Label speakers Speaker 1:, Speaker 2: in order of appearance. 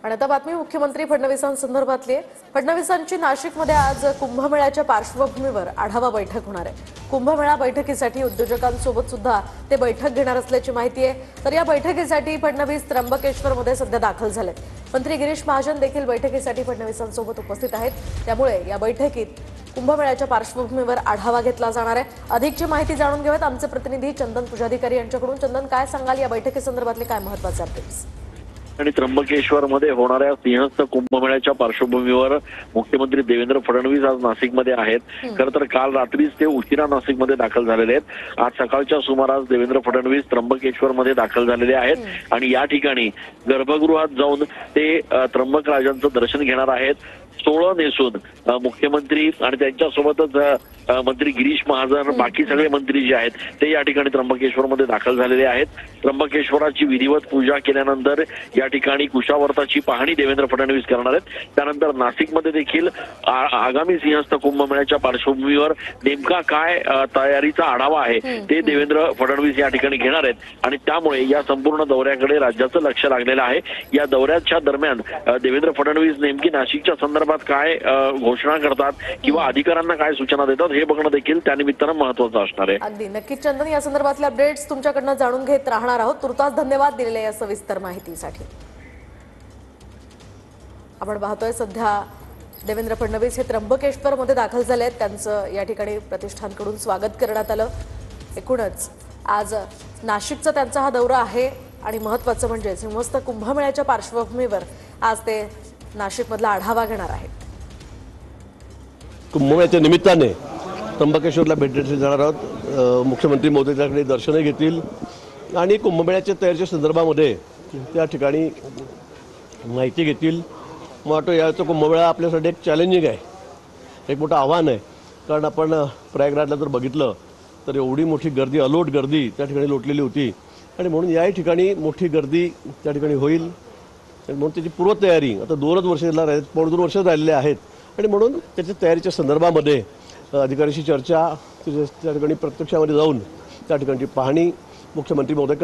Speaker 1: आणि आता बातमी मुख्यमंत्री फडणवीसांसंदर्भातली आहे। फडणवीसांची नाशिकमध्ये आज कुंभमेळ्याच्या पार्श्वभूमीवर आढावा बैठक होणार आहे। कुंभमेळा बैठकीसाठी उद्योजकांसोबत सुद्धा ते बैठक घेणार असल्याची माहिती आहे। तर या बैठकीसाठी फडणवीस त्र्यंबकेश्वरमध्ये सध्या दाखल झालेत। मंत्री गिरीश महाजन देखील बैठकीसाठी फडणवीसांसोबत उपस्थित आहेत। त्यामुळे या बैठकीत कुंभमेळ्याच्या पार्श्वभूमीवर आढावा घेतला जाणार आहे। अधिकची माहिती जाणून घेऊयात आमचे प्रतिनिधी चंदन पुजाधिकारी यांच्याकडून। चंदन, काय सांगाल या बैठकीसंदर्भातले काय महत्त्वाचे अपडेट्स?
Speaker 2: आणि त्र्यंबकेश्वरमध्ये होणाऱ्या सिंहस्थ कुंभमेळ्याच्या पार्श्वभूमीवर मुख्यमंत्री देवेंद्र फडणवीस आज नाशिकमध्ये आहेत। खरं तर काल रात्रीच ते उशिरा नाशिकमध्ये दाखल झालेले आहेत। आज सकाळच्या सुमारास देवेंद्र फडणवीस त्र्यंबकेश्वरमध्ये दाखल झालेले आहेत आणि या ठिकाणी गर्भगृहात जाऊन ते त्र्यंबक राजांचं दर्शन घेणार आहेत। सोळं नेसून मुख्यमंत्री आणि त्यांच्यासोबतच मंत्री गिरीश महाजन, बाकी सगळे मंत्री जे आहेत ते या ठिकाणी त्र्यंबकेश्वरमध्ये दाखल झालेले आहेत। त्र्यंबकेश्वराची विधिवत पूजा केल्यानंतर या ठिकाणी कुशावर्ताची पाहणी देवेंद्र फडणवीस करणार आहेत। त्यानंतर नाशिकमध्ये देखील आगामी सिंहस्थ कुंभमेळ्याच्या पार्श्वभूमीवर नेमका काय तयारीचा आढावा आहे ते देवेंद्र फडणवीस या ठिकाणी घेणार आहेत आणि त्यामुळे या संपूर्ण दौऱ्याकडे राज्याचं लक्ष लागलेलं आहे। या दौऱ्याच्या दरम्यान देवेंद्र फडणवीस नेमकी नाशिकच्या संदर्भात काय घोषणा करतात किंवा अधिकाऱ्यांना काय सूचना देतात हे बघणं देखील त्यानिमित्तानं महत्त्वाचं असणार आहे।
Speaker 1: अगदी नक्कीच चंदन, या संदर्भातले अपडेट्स तुमच्याकडनं जाणून घेत राहणार आहोत। तुर्तास धन्यवाद दिलेल्या या सविस्तर माहितीसाठी। आपण पाहतोय सध्या देवेंद्र फडणवीस हे त्र्यंबकेश्वरमध्ये दाखल झाले आहेत। त्यांचं या ठिकाणी प्रतिष्ठानकडून स्वागत करण्यात आलं। एकूणच आज नाशिकचा त्यांचा हा दौरा आहे आणि महत्त्वाचं म्हणजे सिंहस्थ कुंभमेळ्याच्या पार्श्वभूमीवर आज ते नाशिकमधला आढावा घेणार आहेत।
Speaker 3: कुंभमेळ्याच्या निमित्ताने त्र्यंबकेश्वरला भेट देणार आहोत। मुख्यमंत्री महोदयांकडे दर्शनं घेतील आणि कुंभमेळ्याच्या तयारीच्या संदर्भामध्ये त्या ठिकाणी माहिती घेतील। मग वाटतं याचा कुंभमेळा आपल्यासाठी एक चॅलेंजिंग आहे, एक मोठं आव्हान आहे। कारण आपण प्रयागराजला जर बघितलं तर एवढी मोठी गर्दी, अलोट गर्दी त्या ठिकाणी लोटलेली होती आणि म्हणून याही ठिकाणी मोठी गर्दी त्या ठिकाणी होईल म्हणून त्याची पूर्वतयारी आता 2 वर्ष पावणे 2 वर्ष राहिलेले आहेत आणि म्हणून त्याच्या तयारीच्या संदर्भामध्ये अधिकाऱ्यांशी चर्चा, त्या ठिकाणी प्रत्यक्षामध्ये जाऊन त्या ठिकाणची पाहणी मुख्यमंत्री महोदय